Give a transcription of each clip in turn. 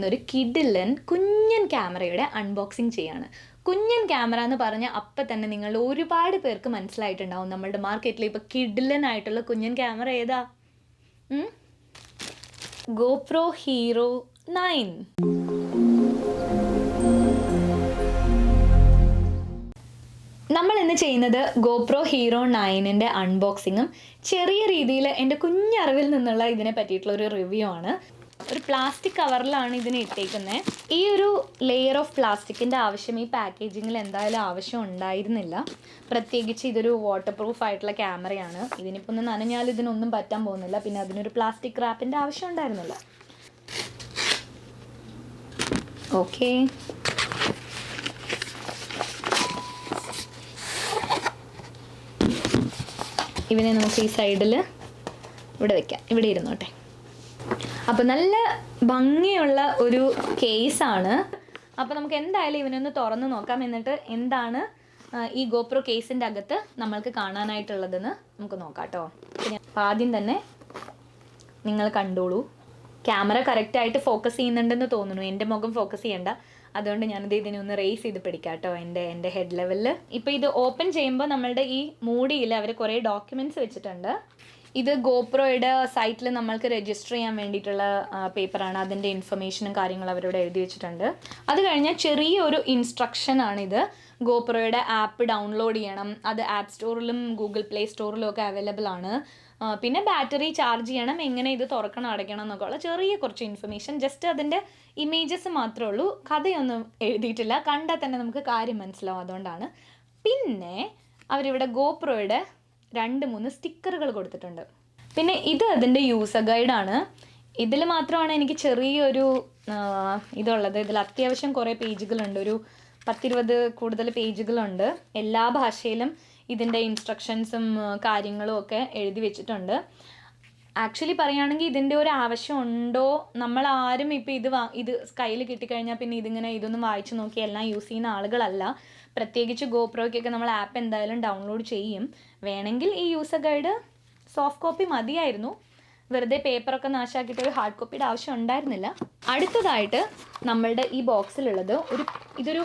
ഇന്നൊരു കിഡിലൻ കുഞ്ഞൻ ക്യാമറയുടെ അൺബോക്സിങ് ചെയ്യാണ്. കുഞ്ഞൻ ക്യാമറ എന്ന് പറഞ്ഞാൽ അപ്പം തന്നെ നിങ്ങൾ ഒരുപാട് പേർക്ക് മനസ്സിലായിട്ടുണ്ടാവും നമ്മളുടെ മാർക്കറ്റിൽ ഇപ്പോൾ കിഡിലൻ ആയിട്ടുള്ള കുഞ്ഞൻ ക്യാമറ ഏതാ? GoPro Hero 9. നമ്മൾ ഇന്ന് ചെയ്യുന്നത് GoPro Hero 9ൻ്റെ അൺബോക്സിങ്ങും ചെറിയ രീതിയിൽ എൻ്റെ കുഞ്ഞറിവിൽ നിന്നുള്ള ഇതിനെ പറ്റിയിട്ടുള്ള ഒരു റിവ്യൂ ആണ്. ഒരു പ്ലാസ്റ്റിക് കവറിലാണ് ഇതിനെ ഇട്ടേക്കുന്നത്. ഈ ഒരു ലെയർ ഓഫ് പ്ലാസ്റ്റിക്കിൻ്റെ ആവശ്യം ഈ പാക്കേജിങ്ങിൽ എന്തായാലും ആവശ്യം ഉണ്ടായിരുന്നില്ല. പ്രത്യേകിച്ച് ഇതൊരു വാട്ടർ പ്രൂഫ് ആയിട്ടുള്ള ക്യാമറയാണ്. ഇതിനിപ്പോൾ ഒന്ന് നനഞ്ഞാൽ ഇതിനൊന്നും പറ്റാൻ പോകുന്നില്ല. പിന്നെ അതിനൊരു പ്ലാസ്റ്റിക് റാപ്പിൻ്റെ ആവശ്യം ഉണ്ടായിരുന്നില്ല. ഓക്കെ, ഇവനെ നമുക്ക് ഈ സൈഡിൽ ഇവിടെ വെക്കാം. ഇവിടെ ഇരുന്നോട്ടെ. അപ്പോൾ നല്ല ഭംഗിയുള്ള ഒരു കേസാണ്. അപ്പോൾ നമുക്ക് എന്തായാലും ഇവനൊന്ന് തുറന്ന് നോക്കാം. എന്നിട്ട് എന്താണ് ഈ GoPro കേസിൻ്റെ അകത്ത് നമ്മൾക്ക് കാണാനായിട്ടുള്ളതെന്ന് നമുക്ക് നോക്കാം കേട്ടോ. ആദ്യം തന്നെ നിങ്ങൾ കണ്ടോളൂ. ക്യാമറ കറക്റ്റായിട്ട് ഫോക്കസ് ചെയ്യുന്നുണ്ടെന്ന് തോന്നുന്നു. എൻ്റെ മുഖം ഫോക്കസ് ചെയ്യണ്ട, അതുകൊണ്ട് ഞാനിത് ഇതിനെ ഒന്ന് റേസ് ചെയ്ത് പിടിക്കാം കേട്ടോ എൻ്റെ ഹെഡ് ലെവലിൽ. ഇപ്പോൾ ഇത് ഓപ്പൺ ചെയ്യുമ്പോൾ നമ്മളുടെ ഈ മൂടിയിൽ അവർ കുറേ ഡോക്യുമെൻറ്റ്സ് വെച്ചിട്ടുണ്ട്. ഇത് GoProയുടെ സൈറ്റിൽ നമ്മൾക്ക് രജിസ്റ്റർ ചെയ്യാൻ വേണ്ടിയിട്ടുള്ള പേപ്പറാണ്. അതിൻ്റെ ഇൻഫർമേഷനും കാര്യങ്ങളും അവരോട് എഴുതി വെച്ചിട്ടുണ്ട്. അത് കഴിഞ്ഞാൽ ചെറിയൊരു ഇൻസ്ട്രക്ഷനാണിത്. GoProയുടെ ആപ്പ് ഡൗൺലോഡ് ചെയ്യണം. അത് ആപ്പ് സ്റ്റോറിലും ഗൂഗിൾ പ്ലേ സ്റ്റോറിലും ഒക്കെ അവൈലബിൾ ആണ്. പിന്നെ ബാറ്ററി ചാർജ് ചെയ്യണം, എങ്ങനെ ഇത് തുറക്കണം അടയ്ക്കണം എന്നൊക്കെ ഉള്ള ചെറിയ കുറച്ച് ഇൻഫർമേഷൻ. ജസ്റ്റ് അതിൻ്റെ ഇമേജസ് മാത്രമേ ഉള്ളൂ, കഥയൊന്നും എഴുതിയിട്ടില്ല. കണ്ടാൽ തന്നെ നമുക്ക് കാര്യം മനസ്സിലാവും, അതുകൊണ്ടാണ്. പിന്നെ അവരിവിടെ GoProയുടെ 2-3 സ്റ്റിക്കറുകൾ കൊടുത്തിട്ടുണ്ട്. പിന്നെ ഇത് അതിൻ്റെ യൂസർ ഗൈഡാണ്. ഇതിൽ മാത്രമാണ് എനിക്ക് ചെറിയൊരു ഇതുള്ളത്. ഇതിൽ അത്യാവശ്യം കുറേ പേജുകളുണ്ട്. ഒരു 10-20 കൂടുതൽ പേജുകളുണ്ട്. എല്ലാ ഭാഷയിലും ഇതിൻ്റെ ഇൻസ്ട്രക്ഷൻസും കാര്യങ്ങളും ഒക്കെ എഴുതി വെച്ചിട്ടുണ്ട്. ആക്ച്വലി പറയുകയാണെങ്കിൽ ഇതിൻ്റെ ഒരു ആവശ്യമുണ്ടോ? നമ്മളാരും ഇപ്പോൾ ഇത് കയ്യിൽ കിട്ടിക്കഴിഞ്ഞാൽ പിന്നെ ഇതൊന്നും വായിച്ച് നോക്കി എല്ലാം യൂസ് ചെയ്യുന്ന ആളുകളല്ല. പ്രത്യേകിച്ച് GoProയ്ക്കൊക്കെ നമ്മൾ ആപ്പ് എന്തായാലും ഡൗൺലോഡ് ചെയ്യും. വേണമെങ്കിൽ ഈ യൂസർ ഗൈഡ് സോഫ്റ്റ് കോപ്പി മതിയായിരുന്നു. വെറുതെ പേപ്പറൊക്കെ നാശാക്കിയിട്ട് ഒരു ഹാർഡ് കോപ്പിയുടെ ആവശ്യം ഉണ്ടായിരുന്നില്ല. അടുത്തതായിട്ട് നമ്മളുടെ ഈ ബോക്സിലുള്ളത് ഇതൊരു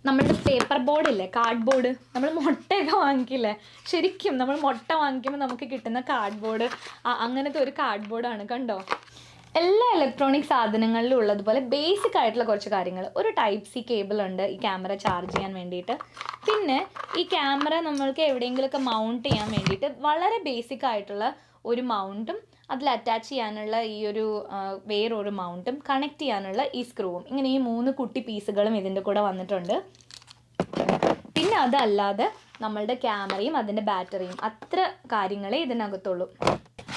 നമ്മളുടെ പേപ്പർ ബോർഡില്ലേ, കാർഡ് ബോർഡ്. നമ്മൾ മുട്ടയൊക്കെ വാങ്ങിക്കില്ലേ, ശരിക്കും നമ്മൾ മുട്ട വാങ്ങിക്കുമ്പോൾ നമുക്ക് കിട്ടുന്ന കാർഡ് ബോർഡ്, അങ്ങനത്തെ ഒരു കാർഡ് ബോർഡാണ്. കണ്ടോ, എല്ലാ ഇലക്ട്രോണിക് സാധനങ്ങളിലും ഉള്ളതുപോലെ ബേസിക് ആയിട്ടുള്ള കുറച്ച് കാര്യങ്ങൾ. ഒരു Type-C കേബിൾ ഉണ്ട് ഈ ക്യാമറ ചാർജ് ചെയ്യാൻ വേണ്ടിയിട്ട്. പിന്നെ ഈ ക്യാമറ നമ്മൾക്ക് എവിടെയെങ്കിലുമൊക്കെ മൗണ്ട് ചെയ്യാൻ വേണ്ടിയിട്ട് വളരെ ബേസിക് ആയിട്ടുള്ള ഒരു മൗണ്ടും, അതിൽ അറ്റാച്ച് ചെയ്യാനുള്ള ഈ ഒരു വേറൊരു മൗണ്ടും, കണക്ട് ചെയ്യാനുള്ള ഈ സ്ക്രൂവും, ഇങ്ങനെ ഈ 3 കുട്ടി പീസുകളും ഇതിൻ്റെ കൂടെ വന്നിട്ടുണ്ട്. പിന്നെ അതല്ലാതെ നമ്മളുടെ ക്യാമറയും അതിൻ്റെ ബാറ്ററിയും, അത്ര കാര്യങ്ങളേ ഇതിനകത്തുള്ളൂ.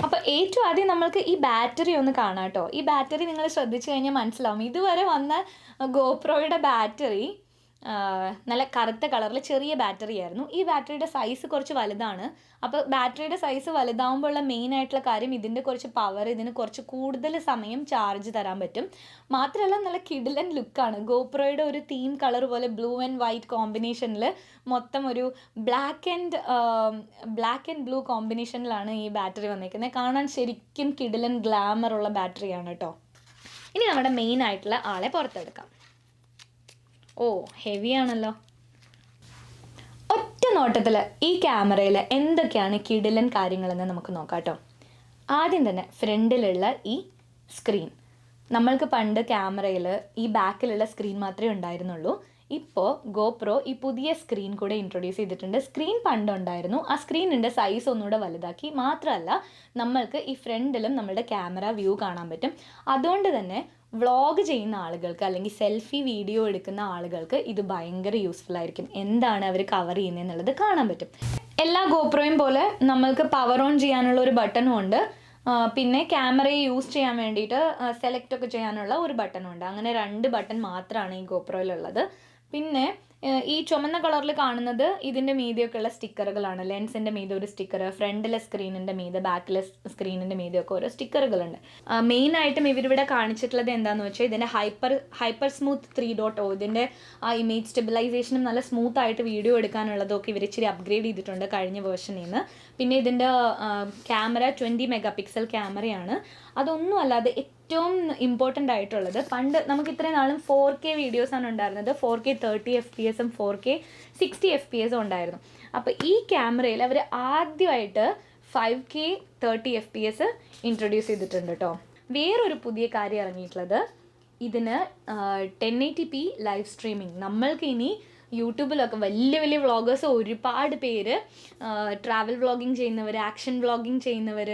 അപ്പോൾ ഏറ്റവും ആദ്യം നമ്മൾക്ക് ഈ ബാറ്ററി ഒന്ന് കാണാം കേട്ടോ. ഈ ബാറ്ററി നിങ്ങൾ ശ്രദ്ധിച്ചു കഴിഞ്ഞാൽ മനസ്സിലാവും. ഇതുവരെ വന്ന GoProയുടെ ബാറ്ററി നല്ല കറുത്ത കളറിൽ ചെറിയ ബാറ്ററി ആയിരുന്നു. ഈ ബാറ്ററിയുടെ സൈസ് കുറച്ച് വലുതാണ്. അപ്പോൾ ബാറ്ററിയുടെ സൈസ് വലുതാവുമ്പോൾ ഉള്ള മെയിൻ ആയിട്ടുള്ള കാര്യം ഇതിൻ്റെ കുറച്ച് പവർ, ഇതിന് കുറച്ച് കൂടുതൽ സമയം ചാർജ് തരാൻ പറ്റും. മാത്രമല്ല നല്ല കിഡിലൻ ലുക്കാണ്. GoProയുടെ ഒരു തീം കളർ പോലെ ബ്ലൂ ആൻഡ് വൈറ്റ് കോമ്പിനേഷനിൽ മൊത്തം ഒരു ബ്ലാക്ക് ആൻഡ് ബ്ലൂ കോമ്പിനേഷനിലാണ് ഈ ബാറ്ററി വന്നിരിക്കുന്നത്. കാണാൻ ശരിക്കും കിഡിലൻ ഗ്ലാമറുള്ള ബാറ്ററിയാണ് കേട്ടോ. ഇനി നമ്മുടെ മെയിൻ ആയിട്ടുള്ള ആളെ പുറത്തെടുക്കാം. ഓ, ഹെവി ആണല്ലോ. ഒറ്റ നോട്ടത്തിൽ ഈ ക്യാമറയിൽ എന്തൊക്കെയാണ് കിടിലൻ കാര്യങ്ങളെന്ന് നമുക്ക് നോക്കാം കേട്ടോ. ആദ്യം തന്നെ ഫ്രണ്ടിലുള്ള ഈ സ്ക്രീൻ. നമ്മൾക്ക് പണ്ട് ക്യാമറയിൽ ഈ ബാക്കിലുള്ള സ്ക്രീൻ മാത്രമേ ഉണ്ടായിരുന്നുള്ളൂ. ഇപ്പോൾ GoPro ഈ പുതിയ സ്ക്രീൻ കൂടെ ഇൻട്രൊഡ്യൂസ് ചെയ്തിട്ടുണ്ട്. സ്ക്രീൻ പണ്ടുണ്ടായിരുന്നു, ആ സ്ക്രീനിൻ്റെ സൈസ് ഒന്നുകൂടെ വലുതാക്കി. മാത്രമല്ല നമ്മൾക്ക് ഈ ഫ്രണ്ടിലും നമ്മളുടെ ക്യാമറ വ്യൂ കാണാൻ പറ്റും. അതുകൊണ്ട് തന്നെ വ്ളോഗ് ചെയ്യുന്ന ആളുകൾക്ക് അല്ലെങ്കിൽ സെൽഫി വീഡിയോ എടുക്കുന്ന ആളുകൾക്ക് ഇത് ഭയങ്കര യൂസ്ഫുൾ ആയിരിക്കും. എന്താണ് അവർ കവർ ചെയ്യുന്നതെന്നുള്ളത് കാണാൻ പറ്റും. എല്ലാ GoProയും പോലെ നമ്മൾക്ക് പവർ ഓൺ ചെയ്യാനുള്ള ഒരു ബട്ടണും ഉണ്ട്. പിന്നെ ക്യാമറയെ യൂസ് ചെയ്യാൻ വേണ്ടിയിട്ട് സെലക്ട് ഒക്കെ ചെയ്യാനുള്ള ഒരു ബട്ടണും ഉണ്ട്. അങ്ങനെ 2 ബട്ടൺ മാത്രമാണ് ഈ GoProയിലുള്ളത്. പിന്നെ ഈ ചുമന്ന കളറിൽ കാണുന്നത് ഇതിൻ്റെ മീതെയൊക്കെയുള്ള സ്റ്റിക്കറുകളാണ്. ലെൻസിൻ്റെ മീതെ ഒരു സ്റ്റിക്കർ, ഫ്രണ്ടിലെ സ്ക്രീനിൻ്റെ മീതെ, ബാക്കിലെ സ്ക്രീനിൻ്റെ മീതെയൊക്കെ ഓരോ സ്റ്റിക്കറുകളുണ്ട്. മെയിനായിട്ടും ഇവരിവിടെ കാണിച്ചിട്ടുള്ളത് എന്താണെന്ന് വെച്ചാൽ ഇതിൻ്റെ ഹൈപ്പർ സ്മൂത്ത് 3.0, ഇതിൻ്റെ ആ ഇമേജ് സ്റ്റെബിലൈസേഷനും നല്ല സ്മൂത്തായിട്ട് വീഡിയോ എടുക്കാനുള്ളതൊക്കെ ഇവർ ഇച്ചിരി അപ്ഗ്രേഡ് ചെയ്തിട്ടുണ്ട് കഴിഞ്ഞ വേർഷനിൽ നിന്ന്. പിന്നെ ഇതിൻ്റെ ക്യാമറ 20 മെഗാ പിക്സൽ ക്യാമറയാണ്. അതൊന്നും അല്ലാതെ ഏറ്റവും ഇമ്പോർട്ടൻ്റ് ആയിട്ടുള്ളത്, പണ്ട് നമുക്ക് ഇത്രയും നാളും 4K വീഡിയോസാണ് ഉണ്ടായിരുന്നത്. 4K 30 FPS 4K 60 FPS ഉണ്ടായിരുന്നു. അപ്പോൾ ഈ ക്യാമറയിൽ അവർ ആദ്യമായിട്ട് 5K 30 FPS ഇൻട്രൊഡ്യൂസ് ചെയ്തിട്ടുണ്ട് കേട്ടോ. വേറൊരു പുതിയ കാര്യം ഇറങ്ങിയിട്ടുള്ളത്, ഇതിന് 1080p ലൈവ് സ്ട്രീമിംഗ്. നമ്മൾക്ക് ഇനി യൂട്യൂബിലൊക്കെ വലിയ വലിയ വ്ളോഗേഴ്സ് ഒരുപാട് പേര്, ട്രാവൽ വ്ളോഗിങ് ചെയ്യുന്നവർ, ആക്ഷൻ വ്ളോഗിങ് ചെയ്യുന്നവർ,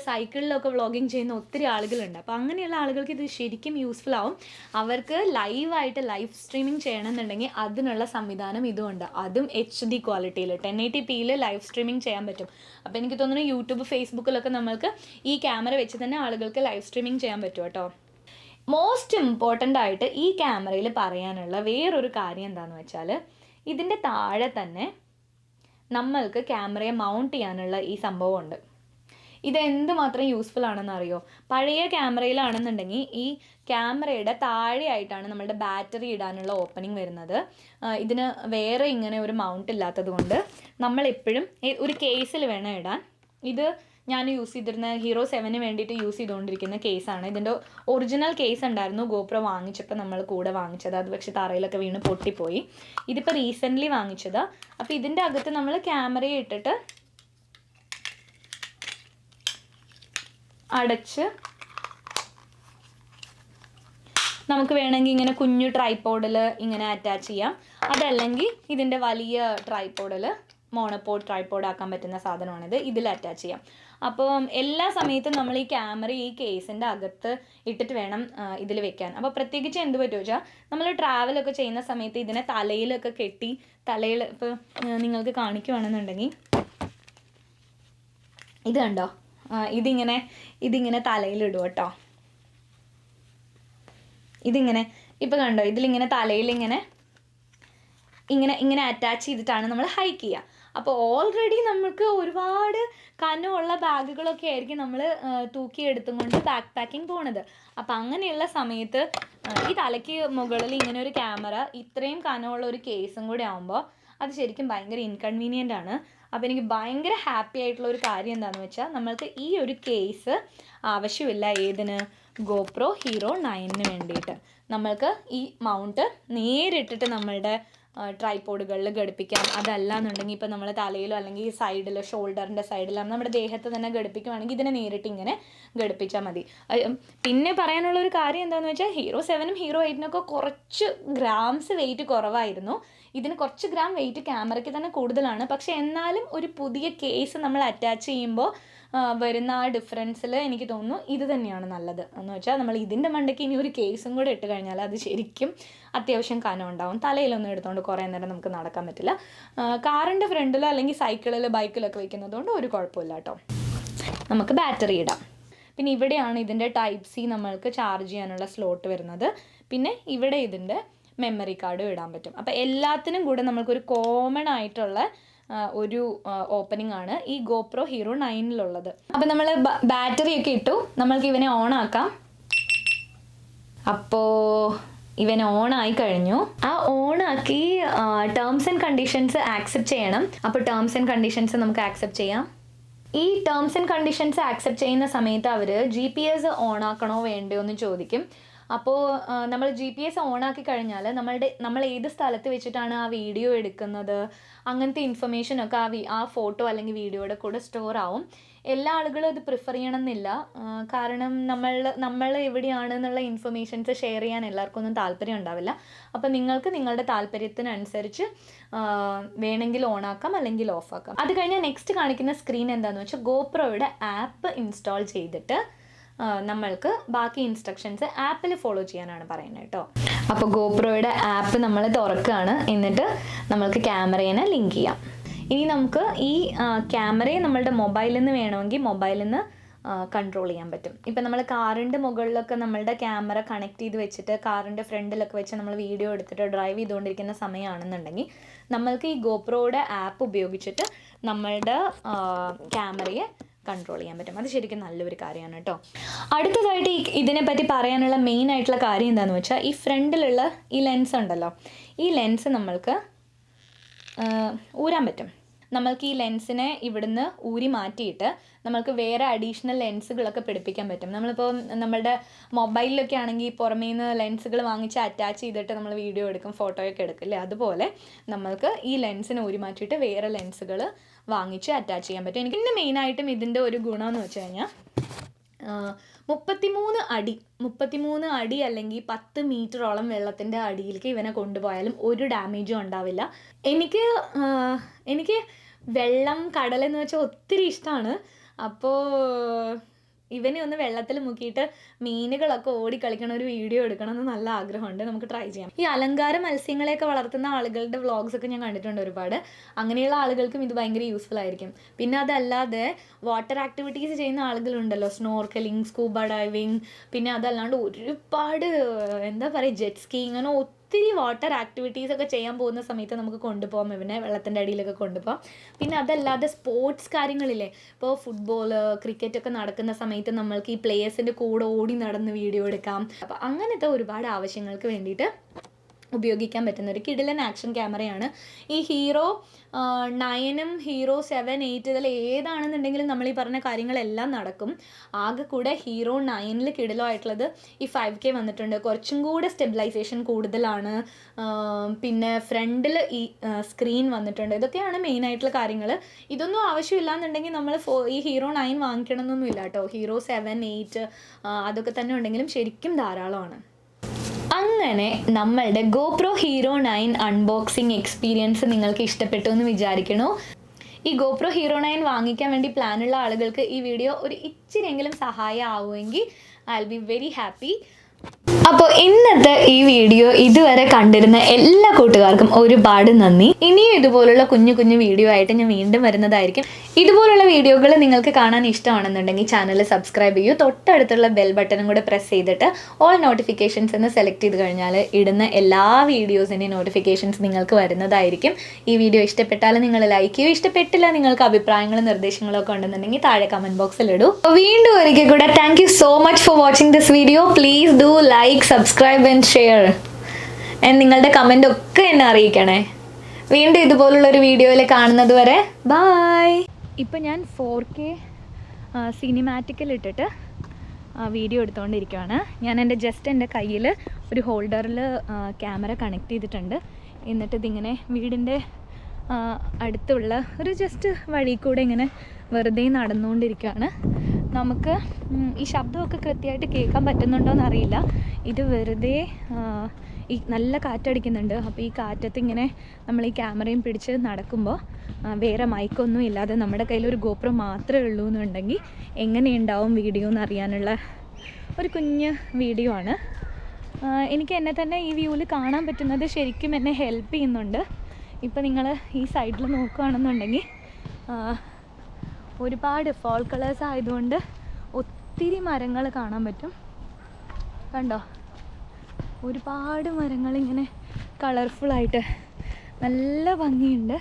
സൈക്കിളിലൊക്കെ വ്ളോഗിങ് ചെയ്യുന്ന ഒത്തിരി ആളുകളുണ്ട്. അപ്പോൾ അങ്ങനെയുള്ള ആളുകൾക്ക് ഇത് ശരിക്കും യൂസ്ഫുൾ ആവും. അവർക്ക് ലൈവായിട്ട് ലൈവ് സ്ട്രീമിംഗ് ചെയ്യണമെന്നുണ്ടെങ്കിൽ അതിനുള്ള സംവിധാനം ഇതുമുണ്ട്. അതും HD ക്വാളിറ്റിയിൽ 1080pയിൽ ലൈവ് സ്ട്രീമിംഗ് ചെയ്യാൻ പറ്റും. അപ്പോൾ എനിക്ക് തോന്നുന്നു യൂട്യൂബ്, ഫേസ്ബുക്കിലൊക്കെ നമ്മൾക്ക് ഈ ക്യാമറ വെച്ച് തന്നെ ആളുകൾക്ക് ലൈവ് സ്ട്രീമിംഗ് ചെയ്യാൻ പറ്റും കേട്ടോ. മോസ്റ്റ് ഇമ്പോർട്ടൻ്റ് ആയിട്ട് ഈ ക്യാമറയിൽ പറയാനുള്ള വേറൊരു കാര്യം എന്താണെന്ന് വെച്ചാൽ, ഇതിൻ്റെ താഴെ തന്നെ നമ്മൾക്ക് ക്യാമറയെ മൗണ്ട് ചെയ്യാനുള്ള ഈ സംഭവമുണ്ട്. ഇത് എന്തുമാത്രം യൂസ്ഫുൾ ആണെന്ന് അറിയോ? പഴയ ക്യാമറയിലാണെന്നുണ്ടെങ്കിൽ ഈ ക്യാമറയുടെ താഴെയായിട്ടാണ് നമ്മളുടെ ബാറ്ററി ഇടാനുള്ള ഓപ്പണിംഗ് വരുന്നത്. ഇതിന് വേറെ ഇങ്ങനെ ഒരു മൗണ്ട് ഇല്ലാത്തത് കൊണ്ട് നമ്മളെപ്പോഴും ഒരു കേസിൽ വേണം ഇടാൻ. ഇത് ഞാൻ യൂസ് ചെയ്തിരുന്ന ഹീറോ 7 വേണ്ടിയിട്ട് യൂസ് ചെയ്തുകൊണ്ടിരിക്കുന്ന കേസാണ്. ഇതിൻ്റെ ഒറിജിനൽ കേസ് ഉണ്ടായിരുന്നു GoPro വാങ്ങിച്ചപ്പോൾ നമ്മൾ കൂടെ വാങ്ങിച്ചത്. അത് പക്ഷേ തറയിലൊക്കെ വീണ് പൊട്ടിപ്പോയി. ഇതിപ്പോൾ റീസെൻ്റ്ലി വാങ്ങിച്ചതാണ്. അപ്പോൾ ഇതിൻ്റെ അകത്ത് നമ്മൾ ക്യാമറയെ ഇട്ടിട്ട് അടച്ച് നമുക്ക് വേണമെങ്കിൽ ഇങ്ങനെ കുഞ്ഞു ട്രൈപോഡിൽ ഇങ്ങനെ അറ്റാച്ച് ചെയ്യാം. അതല്ലെങ്കിൽ ഇതിൻ്റെ വലിയ ട്രൈപോഡിൽ, മോണോപോഡ് ട്രൈപോഡ് ആക്കാൻ പറ്റുന്ന സാധനമാണിത്, ഇതിൽ അറ്റാച്ച് ചെയ്യാം. അപ്പോൾ എല്ലാ സമയത്തും നമ്മൾ ഈ ക്യാമറ ഈ കേസിൻ്റെ അകത്ത് ഇട്ടിട്ട് വേണം ഇതിൽ വെക്കാൻ. അപ്പോൾ പ്രത്യേകിച്ച് എന്ത് പറ്റുമോ വെച്ചാൽ, നമ്മൾ ട്രാവലൊക്കെ ചെയ്യുന്ന സമയത്ത് ഇതിനെ തലയിലൊക്കെ കെട്ടി, തലയിൽ ഇപ്പോൾ നിങ്ങൾക്ക് കാണിക്കുവാണെന്നുണ്ടെങ്കിൽ ഇത് കണ്ടോ, ഇതിങ്ങനെ തലയിലിടും കേട്ടോ. ഇതിങ്ങനെ ഇപ്പോൾ കണ്ടോ, ഇതിലിങ്ങനെ തലയിലിങ്ങനെ ഇങ്ങനെ അറ്റാച്ച് ചെയ്തിട്ടാണ് നമ്മൾ ഹൈക്ക് ചെയ്യുക. അപ്പോൾ ഓൾറെഡി നമുക്ക് ഒരുപാട് കനമുള്ള ബാഗുകളൊക്കെ ആയിരിക്കും നമ്മൾ തൂക്കിയെടുത്തും കൊണ്ട് ബാക്ക് പാക്കിങ് പോണത്. അപ്പം അങ്ങനെയുള്ള സമയത്ത് ഈ തലയ്ക്ക് മുകളിൽ ഇങ്ങനെ ഒരു ക്യാമറ, ഇത്രയും കനമുള്ള ഒരു കേസും കൂടി ആകുമ്പോൾ അത് ശരിക്കും ഭയങ്കര ഇൻകൺവീനിയൻ്റ് ആണ്. അപ്പോൾ എനിക്ക് ഭയങ്കര ഹാപ്പി ആയിട്ടുള്ള ഒരു കാര്യം എന്താണെന്ന് വെച്ചാൽ, നമ്മൾക്ക് ഈ ഒരു കേസ് ആവശ്യമില്ല. ഏതിന്? GoPro Hero 9 വേണ്ടിയിട്ട് നമ്മൾക്ക് ഈ മൗണ്ട് നേരിട്ടിട്ട് നമ്മളുടെ ട്രൈപോഡുകളിൽ ഘടിപ്പിക്കാം. അതല്ല എന്നുണ്ടെങ്കിൽ ഇപ്പോൾ നമ്മൾ തലയിലോ അല്ലെങ്കിൽ സൈഡിലോ, ഷോൾഡറിൻ്റെ സൈഡിലോ, നമ്മുടെ ദേഹത്ത് തന്നെ ഘടിപ്പിക്കുവാണെങ്കിൽ ഇതിനെ നേരിട്ട് ഇങ്ങനെ ഘടിപ്പിച്ചാൽ മതി. പിന്നെ പറയാനുള്ളൊരു കാര്യം എന്താണെന്ന് വെച്ചാൽ, ഹീറോ 7 ഹീറോ 8 കുറച്ച് ഗ്രാംസ് വെയിറ്റ് കുറവായിരുന്നു. ഇതിന് കുറച്ച് ഗ്രാം വെയിറ്റ് ക്യാമറയ്ക്ക് തന്നെ കൂടുതലാണ്. പക്ഷേ എന്നാലും ഒരു പുതിയ കേസ് നമ്മൾ അറ്റാച്ച് ചെയ്യുമ്പോൾ വരുന്ന ആ ഡിഫറൻസിൽ എനിക്ക് തോന്നുന്നു ഇത് തന്നെയാണ് നല്ലത്. എന്ന് വെച്ചാൽ നമ്മൾ ഇതിൻ്റെ മണ്ടയ്ക്ക് ഇനി ഒരു കേസും കൂടെ ഇട്ട് കഴിഞ്ഞാൽ അത് ശരിക്കും അത്യാവശ്യം കനം ഉണ്ടാവും. തലയിലൊന്നും എടുത്തുകൊണ്ട് കുറേ നേരം നമുക്ക് നടക്കാൻ പറ്റില്ല. കാറിൻ്റെ ഫ്രണ്ടിലോ അല്ലെങ്കിൽ സൈക്കിളിൽ, ബൈക്കിലൊക്കെ വയ്ക്കുന്നതുകൊണ്ട് ഒരു കുഴപ്പമില്ല കേട്ടോ. നമുക്ക് ബാറ്ററി ഇടാം. പിന്നെ ഇവിടെയാണ് ഇതിൻ്റെ Type C നമ്മൾക്ക് ചാർജ് ചെയ്യാനുള്ള സ്ലോട്ട് വരുന്നത്. പിന്നെ ഇവിടെ ഇതിൻ്റെ മെമ്മറി കാർഡും ഇടാൻ പറ്റും. അപ്പോൾ എല്ലാത്തിനും കൂടെ നമ്മൾക്കൊരു കോമൺ ആയിട്ടുള്ള ഒരു ഓപ്പണിംഗ് ആണ് ഈ GoPro Hero 9 അപ്പോൾ നമ്മൾ ബാറ്ററിയൊക്കെ ഇട്ടു. നമ്മൾക്ക് ഇവനെ ഓൺ ആക്കാം. അപ്പോൾ ഇവൻ ഓൺ ആയി കഴിഞ്ഞു. ആ ഓൺ ആക്കി ടേംസ് ആൻഡ് കണ്ടീഷൻസ് ആക്സെപ്റ്റ് ചെയ്യണം. അപ്പോൾ ടേംസ് ആൻഡ് കണ്ടീഷൻസ് നമുക്ക് ആക്സെപ്റ്റ് ചെയ്യാം. ഈ ടേംസ് ആൻഡ് കണ്ടീഷൻസ് ആക്സെപ്റ്റ് ചെയ്യുന്ന സമയത്ത് അവർ GPS ഓൺ ആക്കണോ വേണ്ടയോ എന്ന് ചോദിക്കും. അപ്പോൾ നമ്മൾ GPS ഓണാക്കി കഴിഞ്ഞാൽ നമ്മൾ ഏത് സ്ഥലത്ത് വെച്ചിട്ടാണ് ആ വീഡിയോ എടുക്കുന്നത്, അങ്ങനത്തെ ഇൻഫർമേഷനൊക്കെ ആ ഫോട്ടോ അല്ലെങ്കിൽ വീഡിയോയുടെ കൂടെ സ്റ്റോർ ആവും. എല്ലാ ആളുകളും അത് പ്രിഫർ ചെയ്യണമെന്നില്ല. കാരണം നമ്മൾ എവിടെയാണെന്നുള്ള ഇൻഫർമേഷൻസ് ഷെയർ ചെയ്യാൻ എല്ലാവർക്കും ഒന്നും താല്പര്യം ഉണ്ടാവില്ല. അപ്പോൾ നിങ്ങൾക്ക് നിങ്ങളുടെ താല്പര്യത്തിനനുസരിച്ച് വേണമെങ്കിൽ ഓണാക്കാം അല്ലെങ്കിൽ ഓഫാക്കാം. അത് കഴിഞ്ഞാൽ നെക്സ്റ്റ് കാണിക്കുന്ന സ്ക്രീൻ എന്താണെന്ന് വെച്ചാൽ, GoProയുടെ ആപ്പ് ഇൻസ്റ്റാൾ ചെയ്തിട്ട് നമ്മൾക്ക് ബാക്കി ഇൻസ്ട്രക്ഷൻസ് ആപ്പിൽ ഫോളോ ചെയ്യാനാണ് പറയുന്നത് കേട്ടോ. അപ്പോൾ GoProയുടെ ആപ്പ് നമ്മൾ തുറക്കുകയാണ്. എന്നിട്ട് നമ്മൾക്ക് ക്യാമറേനെ ലിങ്ക് ചെയ്യാം. ഇനി നമുക്ക് ഈ ക്യാമറയെ നമ്മളുടെ മൊബൈലിൽ നിന്ന് വേണമെങ്കിൽ മൊബൈലിൽ നിന്ന് കൺട്രോൾ ചെയ്യാൻ പറ്റും. ഇപ്പം നമ്മൾ കാറിൻ്റെ മുകളിലൊക്കെ നമ്മളുടെ ക്യാമറ കണക്ട് ചെയ്ത് വെച്ചിട്ട് കാറിൻ്റെ ഫ്രണ്ടിലൊക്കെ വെച്ച് നമ്മൾ വീഡിയോ എടുത്തിട്ട് ഡ്രൈവ് ചെയ്തുകൊണ്ടിരിക്കുന്ന സമയമാണെന്നുണ്ടെങ്കിൽ നമ്മൾക്ക് ഈ GoProയുടെ ആപ്പ് ഉപയോഗിച്ചിട്ട് നമ്മളുടെ ക്യാമറയെ കൺട്രോൾ ചെയ്യാൻ പറ്റും. അത് ശരിക്കും നല്ലൊരു കാര്യമാണ് കേട്ടോ. അടുത്തതായിട്ട് ഇതിനെപ്പറ്റി പറയാനുള്ള മെയിൻ ആയിട്ടുള്ള കാര്യം എന്താണെന്ന് വെച്ചാൽ, ഈ ഫ്രണ്ടിലുള്ള ഈ ലെൻസ് ഉണ്ടല്ലോ, ഈ ലെൻസ് നമ്മൾക്ക് ഊരാൻ പറ്റും. നമ്മൾക്ക് ഈ ലെൻസിനെ ഇവിടുന്ന് ഊരി മാറ്റിയിട്ട് നമ്മൾക്ക് വേറെ അഡീഷണൽ ലെൻസുകളൊക്കെ പിടിപ്പിക്കാൻ പറ്റും. നമ്മളിപ്പോൾ നമ്മുടെ മൊബൈലിലൊക്കെ ആണെങ്കിൽ പുറമേ നിന്ന് ലെൻസുകൾ വാങ്ങിച്ച് അറ്റാച്ച് ചെയ്തിട്ട് നമ്മൾ വീഡിയോ എടുക്കും, ഫോട്ടോയൊക്കെ എടുക്കില്ലേ, അതുപോലെ നമ്മൾക്ക് ഈ ലെൻസിനെ ഊരി മാറ്റിയിട്ട് വേറെ ലെൻസുകൾ വാങ്ങിച്ച് അറ്റാച്ച് ചെയ്യാൻ പറ്റും. എനിക്ക് മെയിനായിട്ടും ഇതിൻ്റെ ഒരു ഗുണമെന്ന് വെച്ച് കഴിഞ്ഞാൽ 33 അടി അല്ലെങ്കിൽ 10 മീറ്ററോളം വെള്ളത്തിൻ്റെ അടിയിലേക്ക് ഇവനെ കൊണ്ടുപോയാലും ഒരു ഡാമേജും ഉണ്ടാവില്ല. എനിക്ക് വെള്ളം, കടലെന്ന് വെച്ചാൽ ഒത്തിരി ഇഷ്ടമാണ്. അപ്പോൾ ഇവനെ ഒന്ന് വെള്ളത്തിൽ മുക്കിയിട്ട് മീനുകളൊക്കെ ഓടിക്കളിക്കണ ഒരു വീഡിയോ എടുക്കണമെന്ന് നല്ല ആഗ്രഹമുണ്ട്. നമുക്ക് ട്രൈ ചെയ്യാം. ഈ അലങ്കാര മത്സ്യങ്ങളെയൊക്കെ വളർത്തുന്ന ആളുകളുടെ വ്ളോഗ്സൊക്കെ ഞാൻ കണ്ടിട്ടുണ്ട് ഒരുപാട്. അങ്ങനെയുള്ള ആളുകൾക്കും ഇത് ഭയങ്കര യൂസ്ഫുൾ ആയിരിക്കും. പിന്നെ അതല്ലാതെ വാട്ടർ ആക്ടിവിറ്റീസ് ചെയ്യുന്ന ആളുകളുണ്ടല്ലോ, സ്നോർക്കലിംഗ്, സ്കൂബ ഡൈവിങ്, പിന്നെ അതല്ലാണ്ട് ഒരുപാട് എന്താ പറയുക, ജെറ്റ് സ്കീ, അങ്ങനെ ഒത്തിരി വാട്ടർ ആക്ടിവിറ്റീസൊക്കെ ചെയ്യാൻ പോകുന്ന സമയത്ത് നമുക്ക് കൊണ്ടുപോകാം ഇവനെ, വെള്ളത്തിൻ്റെ അടിയിലൊക്കെ കൊണ്ടുപോകാം. പിന്നെ അതല്ലാതെ സ്പോർട്സ് കാര്യങ്ങളില്ലേ, ഇപ്പോൾ ഫുട്ബോൾ, ക്രിക്കറ്റൊക്കെ നടക്കുന്ന സമയത്ത് നമ്മൾക്ക് ഈ പ്ലേയേഴ്സിൻ്റെ കൂടെ ഓടി നടന്ന് വീഡിയോ എടുക്കാം. അപ്പോൾ അങ്ങനത്തെ ഒരുപാട് ആവശ്യങ്ങൾക്ക് വേണ്ടിയിട്ട് ഉപയോഗിക്കാൻ പറ്റുന്ന ഒരു കിടിലൻ ആക്ഷൻ ക്യാമറയാണ് ഈ ഹീറോ 9ഉം ഹീറോ 7, 8 ഇതിൽ ഏതാണെന്നുണ്ടെങ്കിലും നമ്മൾ ഈ പറഞ്ഞ കാര്യങ്ങളെല്ലാം നടക്കും. ആകെ കൂടെ ഹീറോ 9ൽ കിടിലമായിട്ടുള്ളത് ഈ 5K വന്നിട്ടുണ്ട്. കുറച്ചും കൂടെ സ്റ്റെബിലൈസേഷൻ കൂടുതലാണ്. പിന്നെ ഫ്രണ്ടിൽ ഈ സ്ക്രീൻ വന്നിട്ടുണ്ട്. ഇതൊക്കെയാണ് മെയിനായിട്ടുള്ള കാര്യങ്ങൾ. ഇതൊന്നും ആവശ്യമില്ലാന്നുണ്ടെങ്കിൽ നമ്മൾ ഈ ഹീറോ 9 വാങ്ങിക്കണമെന്നൊന്നുമില്ല കേട്ടോ. ഹീറോ 7, 8 അതൊക്കെ തന്നെ ഉണ്ടെങ്കിലും ശരിക്കും ധാരാളമാണ്. അങ്ങനെ നമ്മളുടെ GoPro Hero 9 അൺബോക്സിങ് എക്സ്പീരിയൻസ് നിങ്ങൾക്ക് ഇഷ്ടപ്പെട്ടു എന്ന് വിചാരിക്കണു. ഈ GoPro Hero 9 വാങ്ങിക്കാൻ വേണ്ടി പ്ലാനുള്ള ആളുകൾക്ക് ഈ വീഡിയോ ഒരു ഇച്ചിരിയെങ്കിലും സഹായം ആവുമെങ്കിൽ I will be very happy. അപ്പോൾ ഇന്നത്തെ ഈ വീഡിയോ ഇതുവരെ കണ്ടിരുന്ന എല്ലാ കൂട്ടുകാർക്കും ഒരുപാട് നന്ദി. ഇനിയും ഇതുപോലുള്ള കുഞ്ഞു കുഞ്ഞു വീഡിയോ ആയിട്ട് ഞാൻ വീണ്ടും വരുന്നതായിരിക്കും. ഇതുപോലുള്ള വീഡിയോകൾ നിങ്ങൾക്ക് കാണാൻ ഇഷ്ടമാണെന്നുണ്ടെങ്കിൽ ചാനൽ സബ്സ്ക്രൈബ് ചെയ്യൂ. തൊട്ടടുത്തുള്ള ബെൽ ബട്ടണും കൂടെ പ്രസ് ചെയ്തിട്ട് ഓൾ നോട്ടിഫിക്കേഷൻസ് എന്ന് സെലക്ട് ചെയ്ത് കഴിഞ്ഞാൽ ഇടുന്ന എല്ലാ വീഡിയോസിൻ്റെയും നോട്ടിഫിക്കേഷൻസ് നിങ്ങൾക്ക് വരുന്നതായിരിക്കും. ഈ വീഡിയോ ഇഷ്ടപ്പെട്ടാൽ നിങ്ങൾ ലൈക്ക് ചെയ്യൂ. ഇഷ്ടപ്പെട്ടില്ല, നിങ്ങൾക്ക് അഭിപ്രായങ്ങളും നിർദ്ദേശങ്ങളും ഒക്കെ ഉണ്ടെന്നുണ്ടെങ്കിൽ താഴെ കമൻറ്റ് ബോക്സിൽ ഇടൂ. വീണ്ടും ഒരിക്കൽ കൂടെ thank you so much for watching this video. Please do like, subscribe and share. നിങ്ങളുടെ കമൻ്റ് ഒക്കെ എന്നെ അറിയിക്കണേ. വീണ്ടും ഇതുപോലുള്ളൊരു വീഡിയോയിൽ കാണുന്നത് വരെ ബൈ. ഇപ്പം ഞാൻ 4K സിനിമാറ്റിക്കൽ ഇട്ടിട്ട് വീഡിയോ എടുത്തുകൊണ്ടിരിക്കുകയാണ്. ഞാൻ എൻ്റെ കയ്യിൽ ഒരു ഹോൾഡറിൽ ക്യാമറ കണക്ട് ചെയ്തിട്ടുണ്ട്. എന്നിട്ട് ഇതിങ്ങനെ വീടിൻ്റെ അടുത്തുള്ള ഒരു ജസ്റ്റ് വഴി കൂടെ ഇങ്ങനെ വെറുതെ നടന്നുകൊണ്ടിരിക്കുകയാണ്. നമുക്ക് ഈ ശബ്ദമൊക്കെ കൃത്യമായിട്ട് കേൾക്കാൻ പറ്റുന്നുണ്ടോ എന്നറിയില്ല. ഇത് വെറുതെ ഈ നല്ല കാറ്റടിക്കുന്നുണ്ട്. അപ്പോൾ ഈ കാറ്റത്ത് ഇങ്ങനെ നമ്മൾ ഈ ക്യാമറയും പിടിച്ച് നടക്കുമ്പോൾ വേറെ മൈക്കൊന്നും ഇല്ലാതെ നമ്മുടെ കയ്യിൽ ഒരു GoPro മാത്രമേ ഉള്ളൂ എന്നുണ്ടെങ്കിൽ എങ്ങനെയുണ്ടാവും വീഡിയോ എന്നറിയാനുള്ള ഒരു കുഞ്ഞ് വീഡിയോ ആണ്. എനിക്ക് എന്നെ തന്നെ ഈ വ്യൂവിൽ കാണാൻ പറ്റുന്നത് ശരിക്കും എന്നെ ഹെൽപ്പ് ചെയ്യുന്നുണ്ട്. ഇപ്പോൾ നിങ്ങൾ ഈ സൈഡിൽ നോക്കുകയാണെന്നുണ്ടെങ്കിൽ ഒരുപാട് ഫോൾ കളേഴ്സ് ആയതുകൊണ്ട് ഒത്തിരി മരങ്ങൾ കാണാൻ പറ്റും. കണ്ടോ, ഒരുപാട് മരങ്ങളിങ്ങനെ കളർഫുള്ളായിട്ട് നല്ല ഭംഗിയുണ്ട്.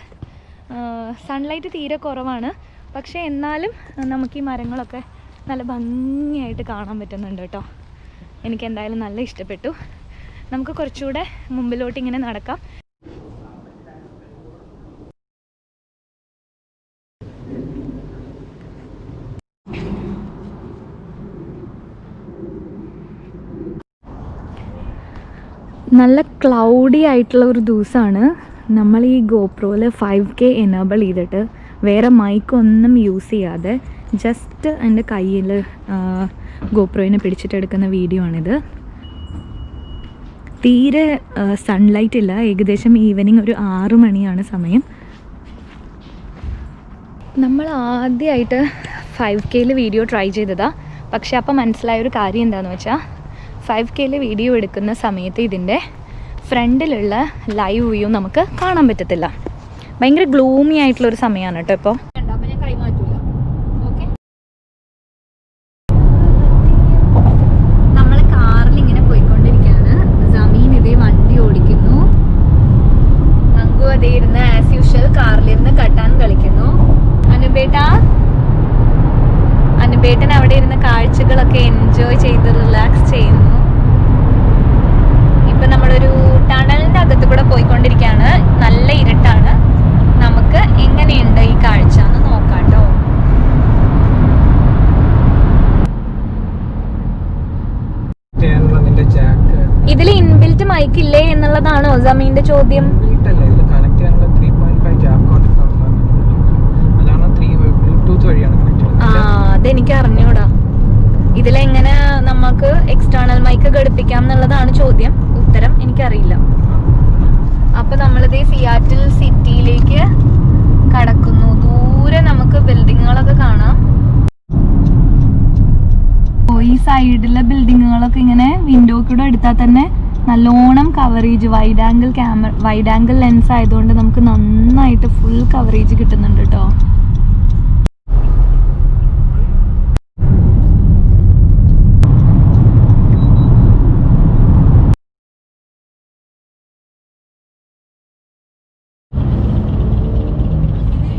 സൺലൈറ്റ് തീരെ കുറവാണ്, പക്ഷേ എന്നാലും നമുക്ക് ഈ മരങ്ങളൊക്കെ നല്ല ഭംഗിയായിട്ട് കാണാൻ പറ്റുന്നുണ്ട് കേട്ടോ. എനിക്കെന്തായാലും നല്ല ഇഷ്ടപ്പെട്ടു. നമുക്ക് കുറച്ചുകൂടെ മുമ്പിലോട്ട് ഇങ്ങനെ നടക്കാം. നല്ല ക്ലൗഡി ആയിട്ടുള്ള ഒരു ദിവസമാണ്. നമ്മൾ ഈ GoProയിൽ 5K എനേബിൾ ചെയ്തിട്ട് വേറെ മൈക്കൊന്നും യൂസ് ചെയ്യാതെ ജസ്റ്റ് എൻ്റെ കയ്യിൽ GoProനെ പിടിച്ചിട്ടെടുക്കുന്ന വീഡിയോ ആണിത്. തീരെ സൺലൈറ്റ് ഇല്ല. ഏകദേശം ഈവനിങ് ഒരു 6 മണിയാണ് സമയം. നമ്മൾ ആദ്യമായിട്ട് 5Kയിൽ വീഡിയോ ട്രൈ ചെയ്തതാണ്. പക്ഷെ അപ്പം മനസ്സിലായൊരു കാര്യം എന്താണെന്ന് വെച്ചാൽ 5Kയിൽ വീഡിയോ എടുക്കുന്ന സമയത്ത് ഇതിൻ്റെ ഫ്രണ്ടിലുള്ള ലൈവ് വ്യൂ നമുക്ക് കാണാൻ പറ്റത്തില്ല. ഭയങ്കര ഗ്ലൂമി ആയിട്ടുള്ളൊരു സമയമാണ് കേട്ടോ ഇപ്പോൾ. അപ്പോൾ ഞാൻ കൈമാറ്റൂല. ഓക്കെ, നമ്മൾ കാറിൽ ഇങ്ങനെ പോയിക്കൊണ്ടിരിക്കുകയാണ്. ജമീൻ ഇതേ വണ്ടി ഓടിക്കുന്നു. അങ്കു അതേ ഇരുന്ന് ആസ് യൂഷ്വൽ കാറിലിരുന്ന് കട്ടാൻ കളിക്കുന്നു. അനുബേട്ടൻ അവിടെ ഇരുന്ന് കാഴ്ചകളൊക്കെ എൻജോയ് ചെയ്ത് റിലാക്സ് ചെയ്യുന്നു. ഇപ്പം നമ്മളൊരു ടണലിൻ്റെ അകത്ത് കൂടെ പോയിക്കൊണ്ടിരിക്കുകയാണ്. നല്ല ഇരുട്ടാണ്. നമുക്ക് എങ്ങനെയുണ്ട് സമീന്റെ ചോദ്യം? അതെനിക്ക് അറിഞ്ഞൂടാ. ഇതിലെങ്ങനെ നമുക്ക് എക്സ്റ്റേണൽ മൈക്ക് ഘടിപ്പിക്കാം എന്നുള്ളതാണ് ചോദ്യം. ഉത്തരം എനിക്കറിയില്ല. അപ്പൊ നമ്മളിത് സിയാറ്റിൽ സിറ്റിയിലേക്ക് കടക്കുന്നു. ദൂരെ നമുക്ക് ബിൽഡിങ്ങുകളൊക്കെ കാണാം. ഈ സൈഡിലെ ബിൽഡിങ്ങുകളൊക്കെ ഇങ്ങനെ വിൻഡോ കൂടെ എടുത്താൽ തന്നെ നല്ലോണം കവറേജ്, വൈഡ് ആംഗിൾ ലെൻസ് ആയതുകൊണ്ട് നമുക്ക് നന്നായിട്ട് ഫുൾ കവറേജ് കിട്ടുന്നുണ്ട് കേട്ടോ.